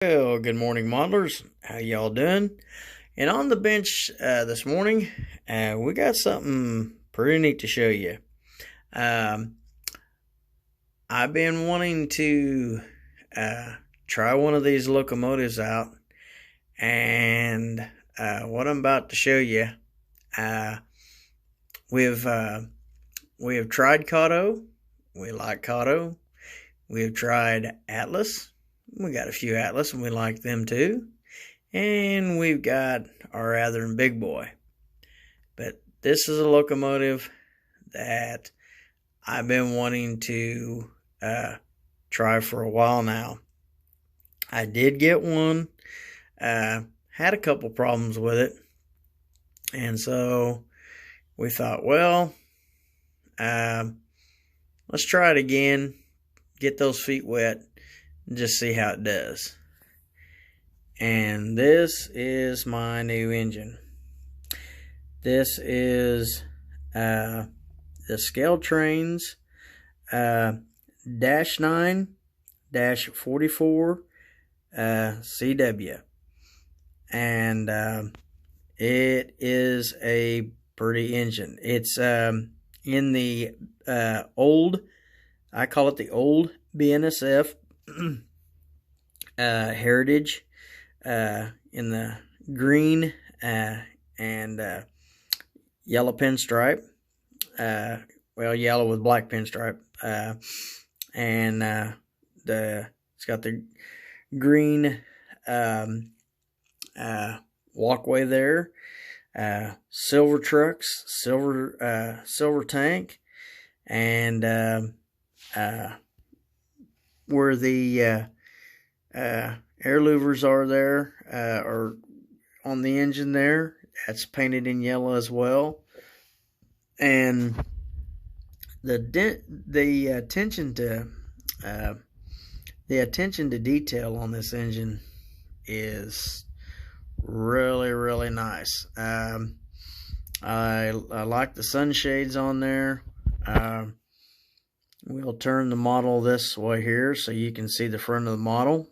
Well, good morning, modelers. How y'all doing? And on the bench this morning, we got something pretty neat to show you. I've been wanting to try one of these locomotives out, and what I'm about to show you, we have tried Cotto. We like Cotto. We have tried Atlas. We got a few Atlas and we like them too. And we've got our Atherton Big Boy. But this is a locomotive that I've been wanting to try for a while now. I did get one, had a couple problems with it. And so we thought, well, let's try it again, get those feet wet, and just see how it does. And this is my new engine. This is the Scaletrains -9-44 CW. And it is a pretty engine. It's in the old, I call it the old BNSF Heritage, in the green and yellow pinstripe, yellow with black pinstripe, and it's got the green walkway there, silver trucks, silver tank, and where the air louvers are there, or on the engine there, that's painted in yellow as well. And the attention to detail on this engine is really nice. I like the sunshades on there. We'll turn the model this way here so you can see the front of the model.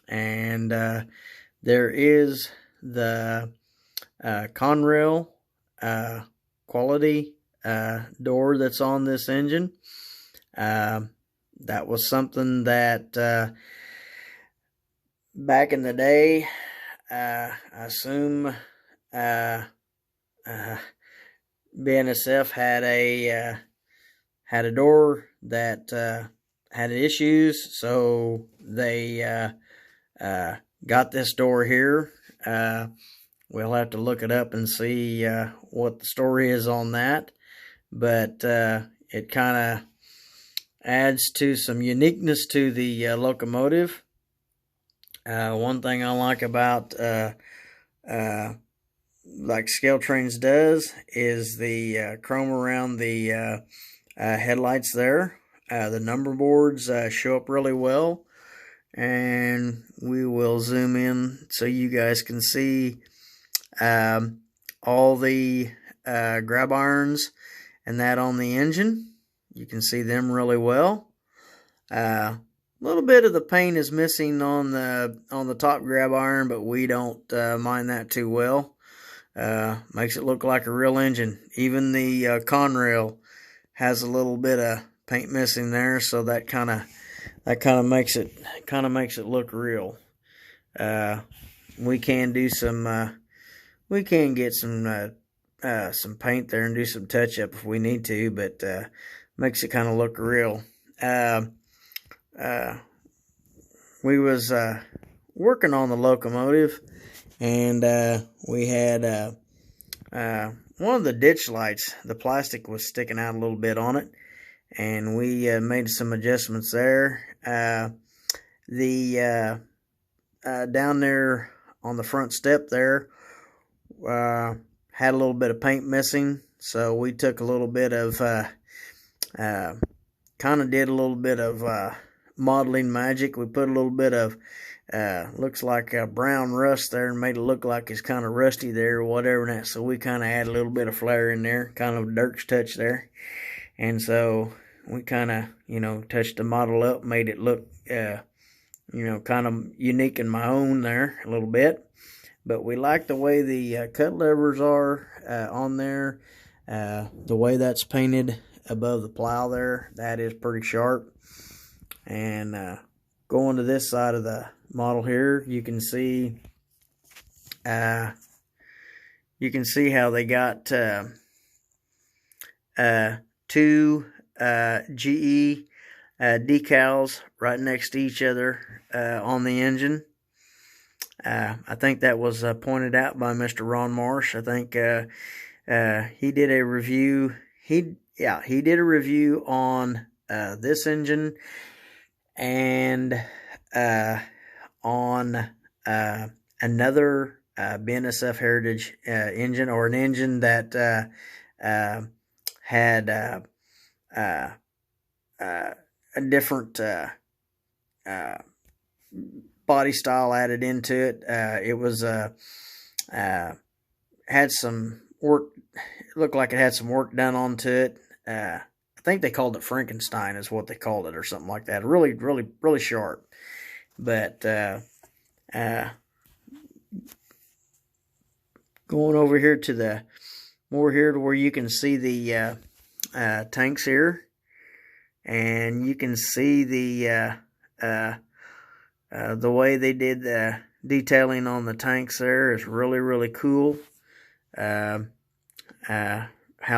And there is the Conrail quality door that's on this engine. That was something that back in the day, I assume BNSF had a door that had issues, so they got this door here. We'll have to look it up and see what the story is on that, but it kind of adds to some uniqueness to the locomotive. One thing I like about like Scaletrains does is the chrome around the headlights there. The number boards show up really well, and we will zoom in so you guys can see all the grab irons and that on the engine. You can see them really well. A little bit of the paint is missing on the top grab iron, but we don't mind that too well. Makes it look like a real engine. Even the Conrail has a little bit of paint missing there, so that kind of makes it look real. We can do some we can get some paint there and do some touch up if we need to, but makes it kind of look real. We was working on the locomotive, and we had one of the ditch lights, the plastic was sticking out a little bit on it, and we made some adjustments there. Down there on the front step there had a little bit of paint missing, so we took a little bit of kind of did a little bit of modeling magic. We put a little bit of looks like brown rust there and made it look like it's kind of rusty there or whatever. And that, so we kind of add a little bit of flair in there, kind of a Dirk's touch there. And so we kind of, touched the model up, made it look kind of unique in my own there a little bit. But we like the way the cut levers are on there. The way that's painted above the plow there, that is pretty sharp. And going to this side of the model here, you can see how they got two GE decals right next to each other on the engine. I think that was pointed out by Mr. Ron Marsh. I think he did a review. He did a review on this engine and on another BNSF Heritage engine, or an engine that had a different body style added into it. It was had some work. It looked like it had some work done onto it. I think they called it Frankenstein, is what they called it, or something like that. Really, really, really sharp. But going over here to the to where you can see the tanks here, and you can see the way they did the detailing on the tanks there is really, really cool. How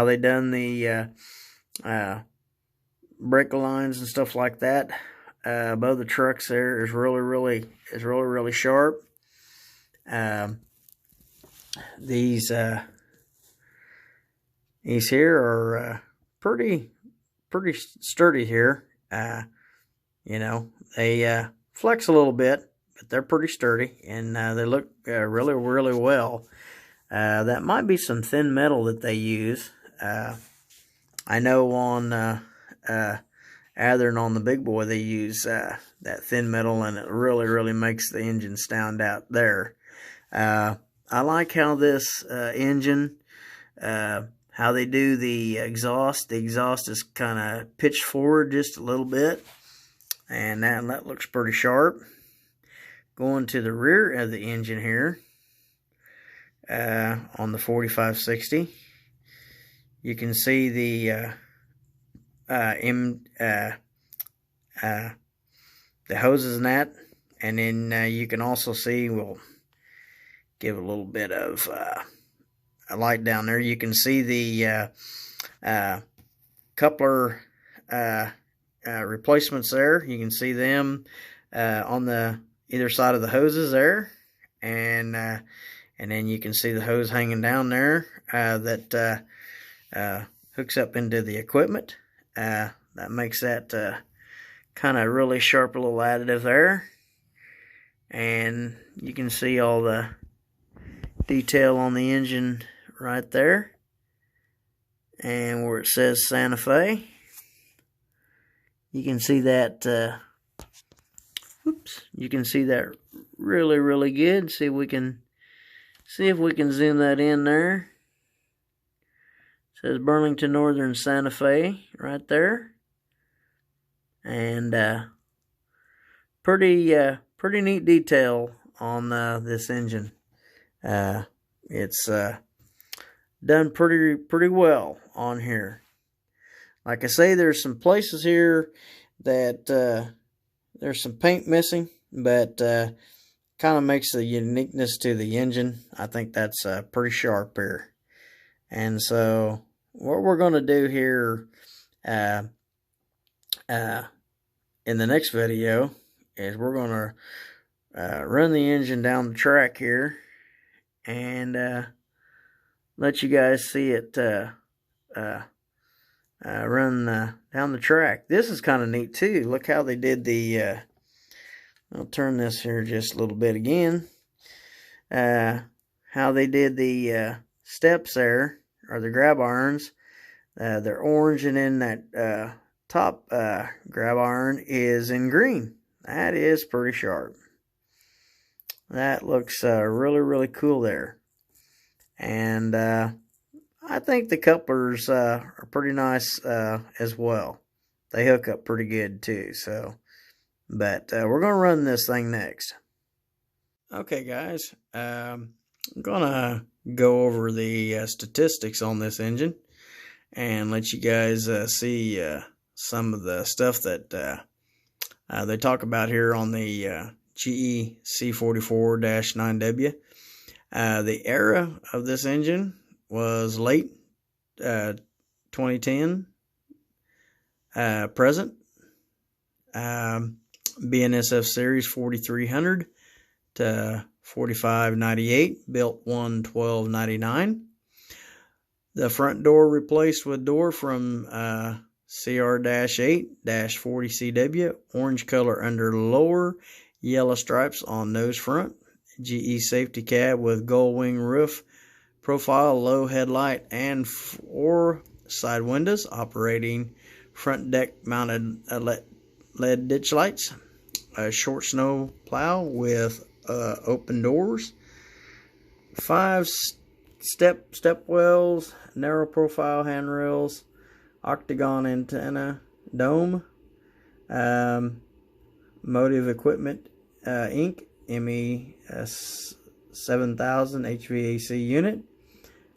they done the brake lines and stuff like that above the trucks there is really, really sharp. These here are pretty sturdy here. They flex a little bit, but they're pretty sturdy, and they look really, really well. That might be some thin metal that they use. I know on Athearn, on the big boy, they use that thin metal, and it really, really makes the engine stand out there. I like how this engine, how they do the exhaust. The exhaust is kind of pitched forward just a little bit, and that looks pretty sharp. Going to the rear of the engine here, on the 4560, you can see the hoses and that, and then you can also see, we'll give a little bit of a light down there. You can see the coupler replacements there. You can see them on the either side of the hoses there, and then you can see the hose hanging down there that hooks up into the equipment. That makes that kind of really sharp little additive there. And you can see all the detail on the engine right there. And where it says Santa Fe, you can see that, you can see that really, really good. See if we can zoom that in there. It says Burlington Northern Santa Fe right there. And pretty neat detail on this engine. It's done pretty well on here. Like I say, there's some places here that there's some paint missing, but kind of makes the uniqueness to the engine. I think that's pretty sharp here. And so what we're going to do here in the next video is we're going to run the engine down the track here and let you guys see it run down the track. This is kind of neat too. Look how they did the I'll turn this here just a little bit again. How they did the steps there, or the grab irons. They're orange, and then that top grab iron is in green. That is pretty sharp. That looks really, really cool there. And I think the couplers are pretty nice as well. They hook up pretty good too. So But we're going to run this thing next. Okay, guys. I'm going to go over the statistics on this engine and let you guys see some of the stuff that they talk about here on the GE C44-9W. The era of this engine was late 2010, present. BNSF series 4300 to 4598, built 1/12/99. The front door replaced with door from CR-8-40CW, orange color under lower, yellow stripes on nose front. GE safety cab with gold wing roof profile, low headlight, and 4 side windows, operating front deck mounted LED ditch lights. A short snow plow with open doors. 5 step wells, narrow profile handrails, octagon antenna, dome, Motive Equipment Inc. ME 7000 HVAC unit,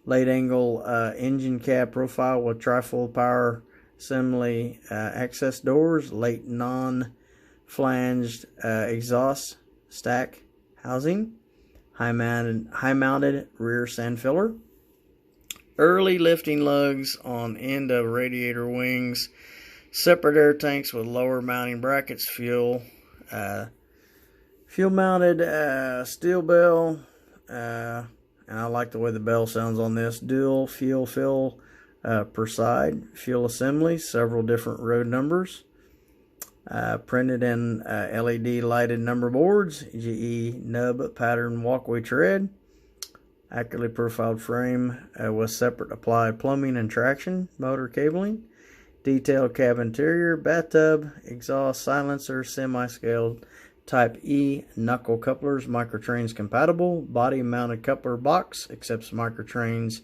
late angle engine cab profile with trifold power assembly access doors, late non-flanged exhaust stack housing, high mounted rear sand filler, early lifting lugs on end of radiator wings, separate air tanks with lower mounting brackets, fuel mounted steel bell, and I like the way the bell sounds on this. Dual fuel fill per side, fuel assembly, several different road numbers, printed in LED lighted number boards, GE nub pattern walkway tread, accurately profiled frame with separate applied plumbing and traction motor cabling, detailed cab interior, bathtub, exhaust, silencer, semi-scaled Type E knuckle couplers, Microtrains compatible, body mounted coupler box, accepts Microtrains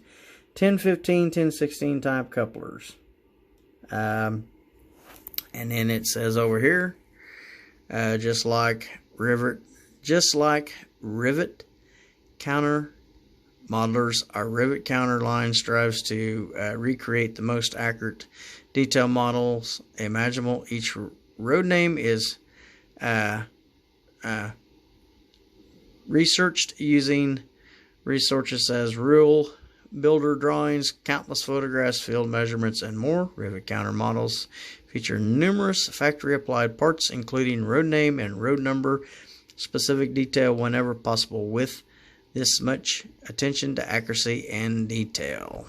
1015, 1016 type couplers. And then it says over here, just like Rivet counter modelers, our Rivet counter line strives to recreate the most accurate detail models imaginable. Each road name is researched using resources as real builder drawings, countless photographs, field measurements, and more. Rivet counter models feature numerous factory applied parts, including road name and road number specific detail whenever possible, with this much attention to accuracy and detail.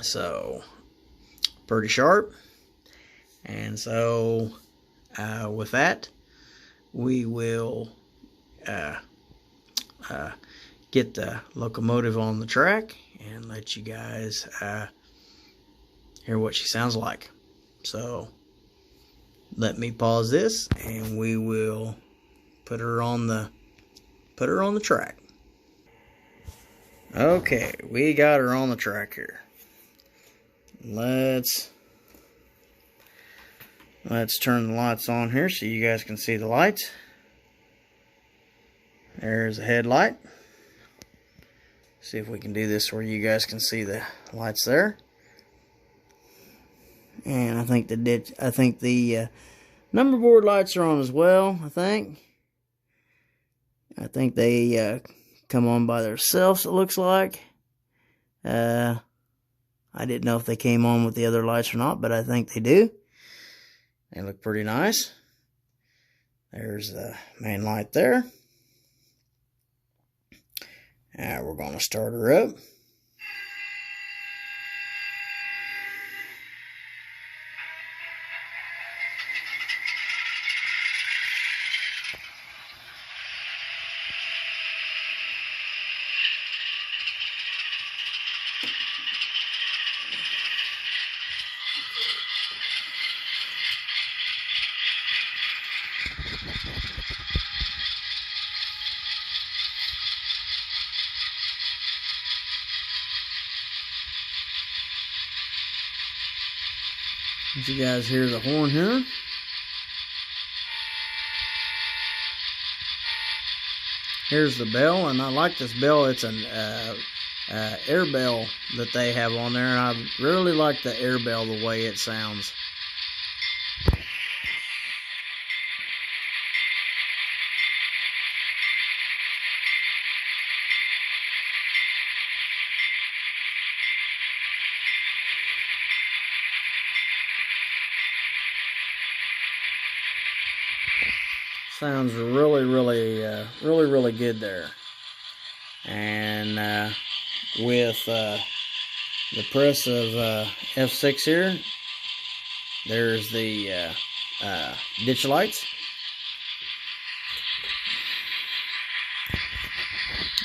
So, pretty sharp. And so, with that, we will get the locomotive on the track and let you guys hear what she sounds like. So let me pause this and we will put her on the track. Okay, we got her on the track here. Let's turn the lights on here so you guys can see the lights. There's a headlight. See if we can do this where you guys can see the lights there. And I think the number board lights are on as well. I think they come on by themselves, it looks like. I didn't know if they came on with the other lights or not, but I think they do. They look pretty nice. There's the main light there. Now we're going to start her up. Did you guys hear the horn here? here's the bell, and I like this bell. It's an air bell that they have on there, and I really like the air bell, the way it sounds. Sounds really good there. And with the press of F6 here, there's the ditch lights.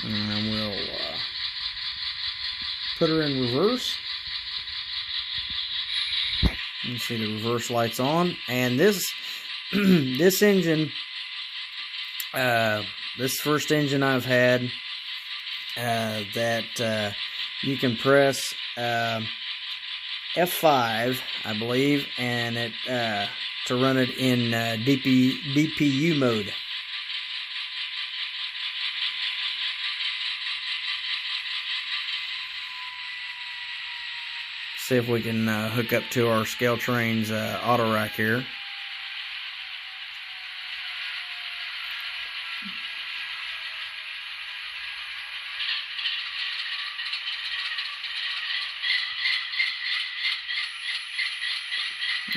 And we'll put her in reverse. You can see the reverse lights on. And this this engine, this first engine I've had that you can press F5, I believe, and it to run it in DPU mode. See if we can hook up to our Scaletrains auto rack here.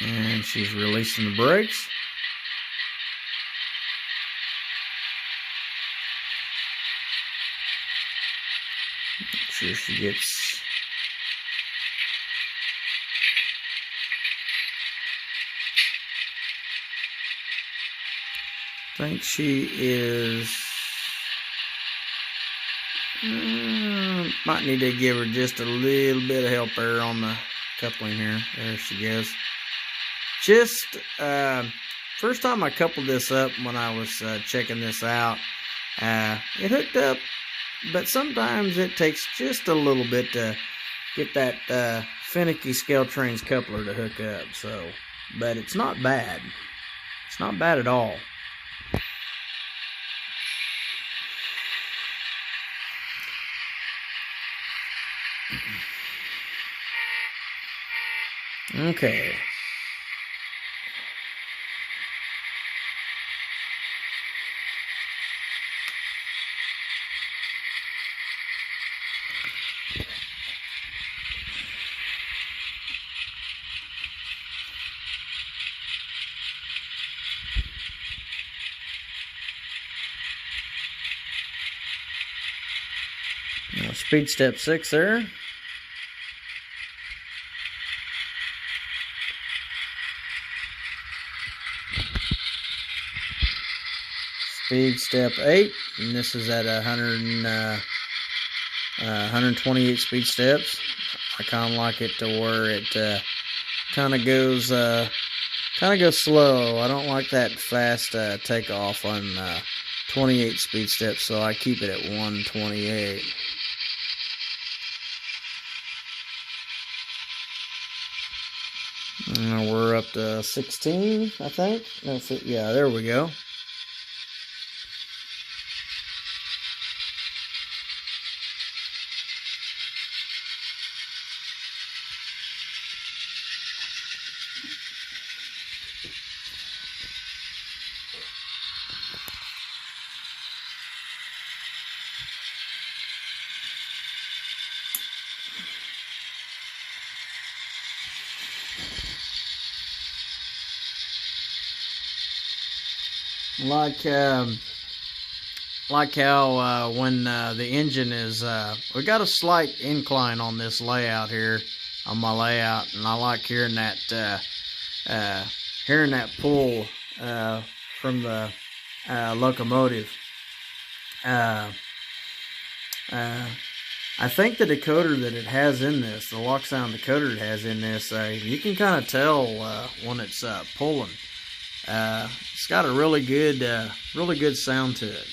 And she's releasing the brakes. Make sure she gets... I think she is... might need to give her just a little bit of help there on the coupling here. There she goes. Just first time I coupled this up when I was checking this out, it hooked up, but sometimes it takes just a little bit to get that finicky Scaletrains coupler to hook up. So, but it's not bad. It's not bad at all. Okay. Now, speed step 6 there. Speed step 8, and this is at 128 speed steps. I kind of like it to where it kind of goes slow. I don't like that fast takeoff on 28 speed steps, so I keep it at 128. Now we're up to 16, I think. That's it. Yeah, there we go. Like how when the engine is, we got a slight incline on this layout here, on my layout, and I like hearing that pull from the locomotive. I think the decoder that it has in this, the lock sound decoder it has in this, you can kind of tell when it's pulling. It's got a really good sound to it.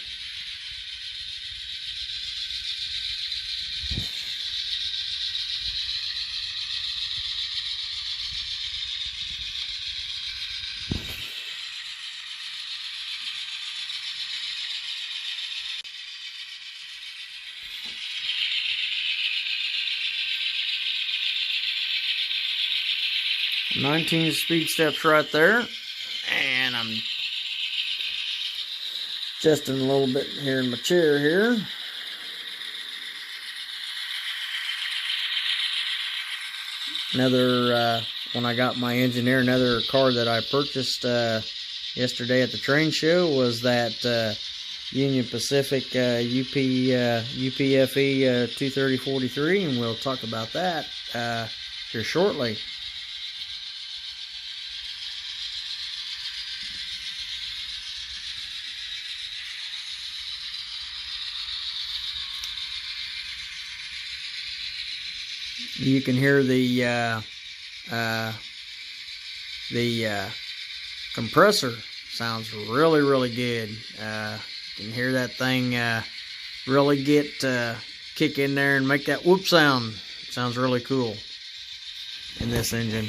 19 speed steps right there. And I'm adjusting a little bit here in my chair here. Another, when I got my engineer, another car that I purchased yesterday at the train show was that Union Pacific UPFE 23043, and we'll talk about that here shortly. You can hear the compressor sounds really good. You can hear that thing really get kick in there and make that whoop sound. It sounds really cool in this engine.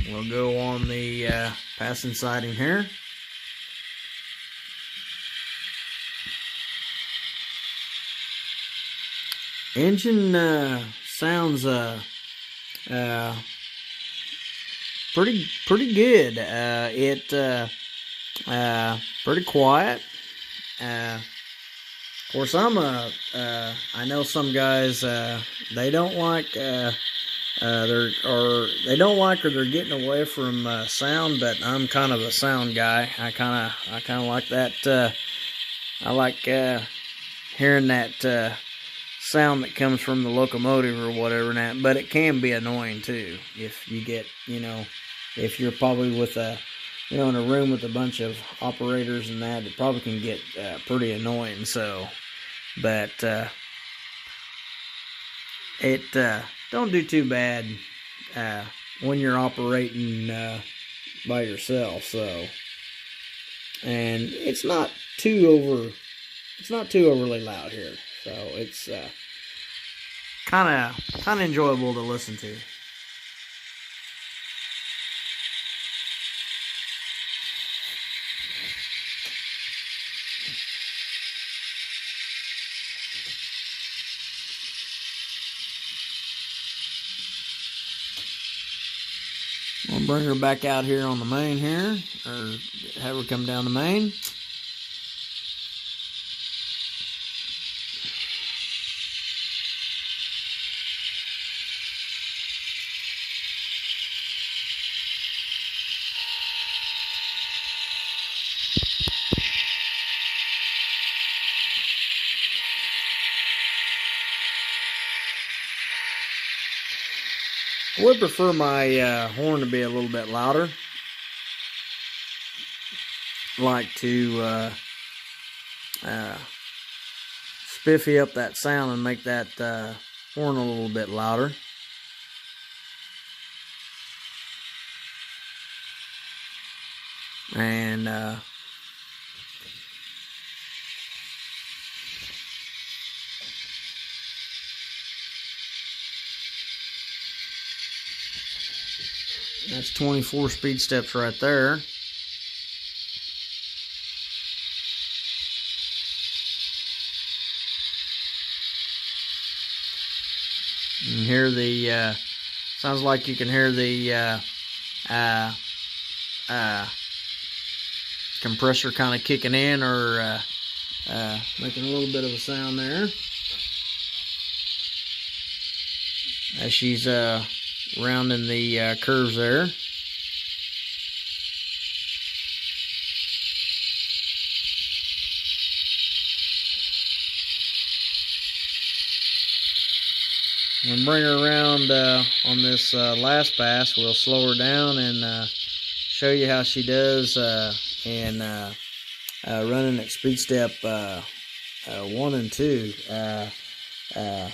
We'll go on the passing siding here. Engine sounds pretty good. Pretty quiet. Of course, I know some guys they don't like they don't like or they're getting away from sound, but I'm kind of a sound guy. I kind of like that. I like hearing that sound that comes from the locomotive or whatever, and that, but it can be annoying too if you get, if you're probably with in a room with a bunch of operators and that, it probably can get pretty annoying. So, but it don't do too bad when you're operating by yourself. So, and it's not too overly loud here. So it's kind of enjoyable to listen to. I'll bring her back out here on the main here, or have her come down the main. I would prefer my horn to be a little bit louder. Like to spiffy up that sound and make that horn a little bit louder. And that's 24 speed steps right there. You can hear the, sounds like you can hear the compressor kind of kicking in, or making a little bit of a sound there as she's rounding the curves there. We'll bring her around on this last pass. We'll slow her down and show you how she does in running at speed step 1 and 2. It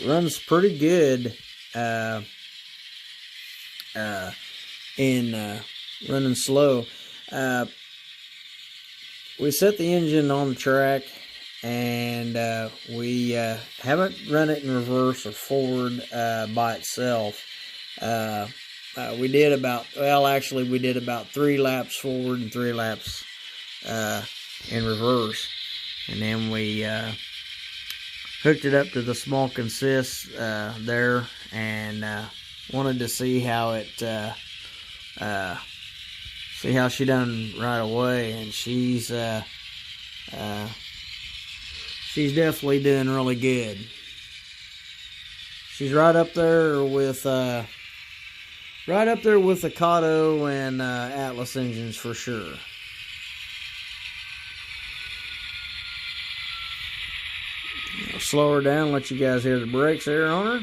runs pretty good in running slow. We set the engine on the track, and we haven't run it in reverse or forward by itself. we did about, well, actually we did about 3 laps forward and 3 laps in reverse. And then we hooked it up to the small consist there, and wanted to see how it, see how she done right away. And she's definitely doing really good. She's right up there with the Kato and Atlas engines for sure. I'll slow her down, let you guys hear the brakes there on her.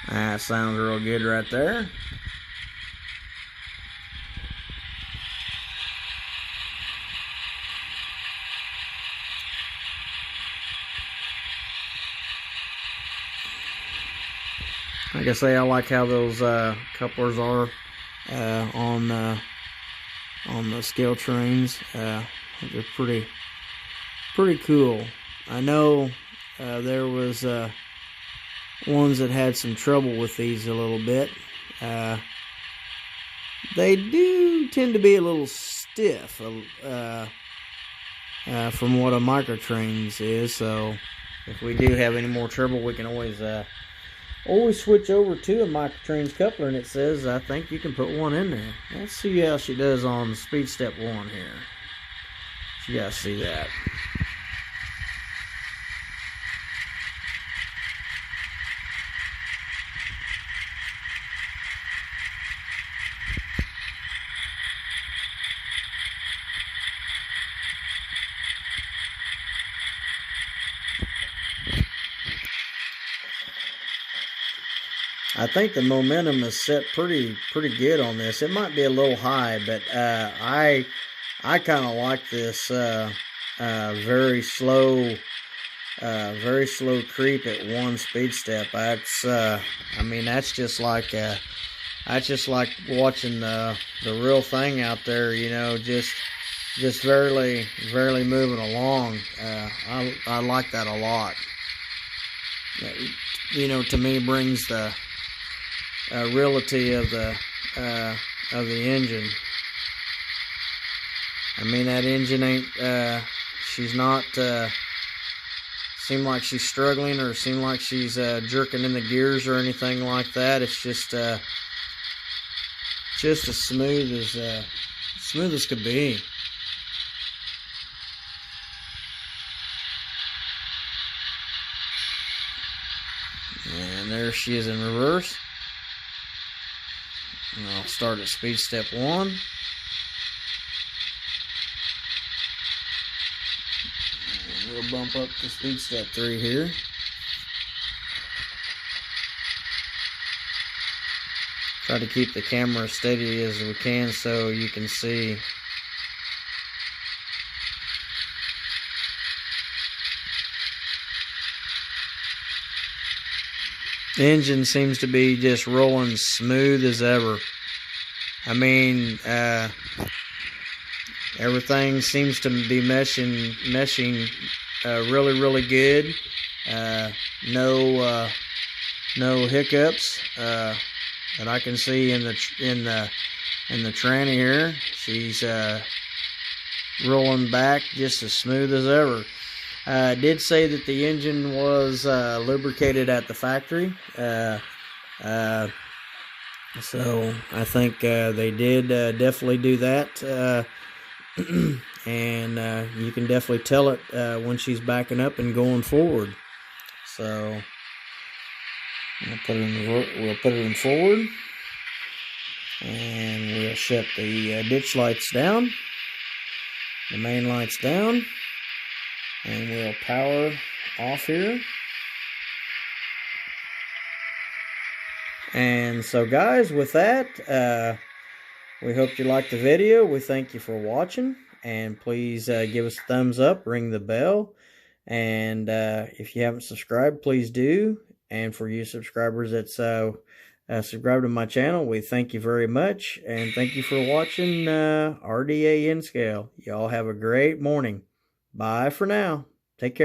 That sounds real good right there. Like I say, I like how those couplers are on the Scaletrains. They're pretty cool. I know there was ones that had some trouble with these a little bit. They do tend to be a little stiff from what a Microtrains is. So if we do have any more trouble, we can always switch over to a Microtrains coupler, and it says I think you can put one in there. Let's see how she does on speed step 1 here. You guys see that? I think the momentum is set pretty good on this. It might be a little high, but I kind of like this very slow creep at 1 speed step. That's I mean, that's just like watching the real thing out there. You know, just barely moving along. I like that a lot. You know, to me, brings the reality of the engine. I mean, that engine ain't, she's not, seem like she's struggling or seem like she's jerking in the gears or anything like that. It's just as smooth as could be. And there she is in reverse. And I'll start at speed step 1. And we'll bump up to speed step 3 here. Try to keep the camera steady as we can so you can see. The engine seems to be just rolling smooth as ever. I mean, everything seems to be meshing really good. No hiccups that I can see in the tranny here. She's rolling back just as smooth as ever. I did say that the engine was lubricated at the factory, so I think they did definitely do that, and you can definitely tell it when she's backing up and going forward. So we'll put it in forward, and we'll shut the ditch lights down, the main lights down. And we'll power off here. And so guys, with that, we hope you liked the video. We thank you for watching. And please give us a thumbs up, ring the bell. And if you haven't subscribed, please do. And for you subscribers that's subscribed to my channel, we thank you very much. And thank you for watching RDA N Scale. Y'all have a great morning. Bye for now. Take care.